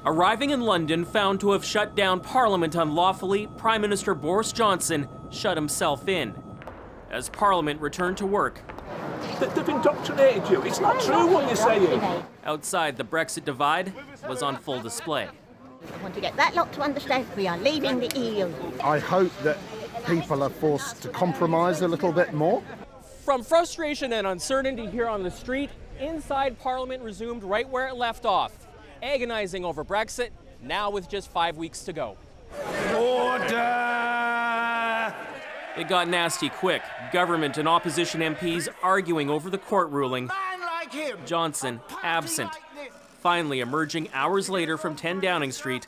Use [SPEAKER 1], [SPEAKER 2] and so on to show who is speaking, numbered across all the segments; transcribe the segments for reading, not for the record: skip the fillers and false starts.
[SPEAKER 1] Arriving in London, found to have shut down Parliament unlawfully, Prime Minister Boris Johnson shut himself in. As Parliament returned to work,
[SPEAKER 2] they've indoctrinated you. It's not true what you're saying.
[SPEAKER 1] Outside, the Brexit divide was on full display.
[SPEAKER 3] I want to get that lot to understand we are leaving the EU.
[SPEAKER 4] I hope that people are forced to compromise a little bit more.
[SPEAKER 1] From frustration and uncertainty here on the street, inside Parliament resumed right where it left off, agonizing over Brexit, now with just 5 weeks to go.
[SPEAKER 2] Order!
[SPEAKER 1] It got nasty quick. Government and opposition MPs arguing over the court ruling. Johnson absent. Finally emerging hours later from 10 Downing Street,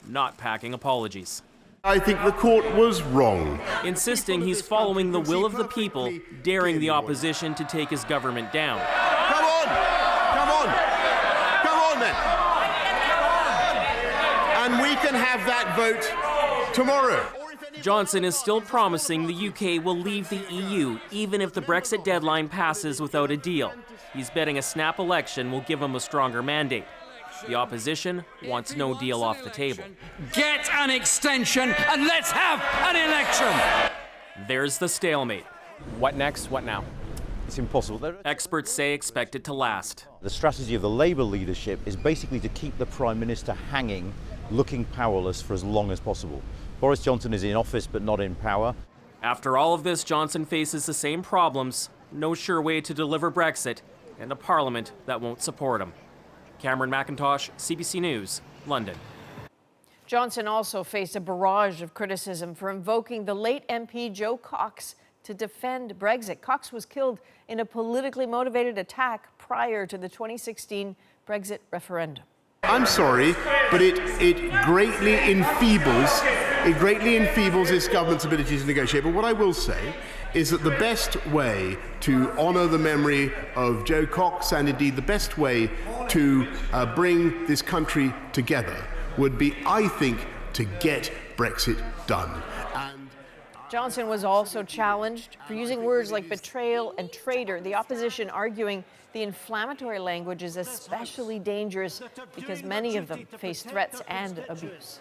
[SPEAKER 1] not packing apologies.
[SPEAKER 5] I think the court was wrong.
[SPEAKER 1] Insisting he's following the will of the people, daring the opposition to take his government down.
[SPEAKER 5] Come on! Come on! Come on then! And we can have that vote tomorrow.
[SPEAKER 1] Johnson is still promising the UK will leave the EU, even if the Brexit deadline passes without a deal. He's betting a snap election will give him a stronger mandate. The opposition wants no deal off the table.
[SPEAKER 6] Get an extension and let's have an election!
[SPEAKER 1] There's the stalemate. What next? What now?
[SPEAKER 7] It's impossible.
[SPEAKER 1] Experts say expect it to last.
[SPEAKER 7] The strategy of the Labour leadership is basically to keep the Prime Minister hanging, looking powerless for as long as possible. Boris Johnson is in office but not in power.
[SPEAKER 1] After all of this, Johnson faces the same problems, no sure way to deliver Brexit, and a parliament that won't support him. Cameron McIntosh, CBC News, London.
[SPEAKER 8] Johnson also faced a barrage of criticism for invoking the late MP Joe Cox to defend Brexit. Cox was killed in a politically motivated attack prior to the 2016 Brexit referendum.
[SPEAKER 5] I'm sorry, but it greatly enfeebles its government's ability to negotiate. But what I will say is that the best way to honour the memory of Joe Cox, and indeed the best way to bring this country together, would be, I think, to get Brexit done.
[SPEAKER 8] Johnson was also challenged for using words like betrayal and traitor, the opposition arguing the inflammatory language is especially dangerous because many of them face threats and abuse.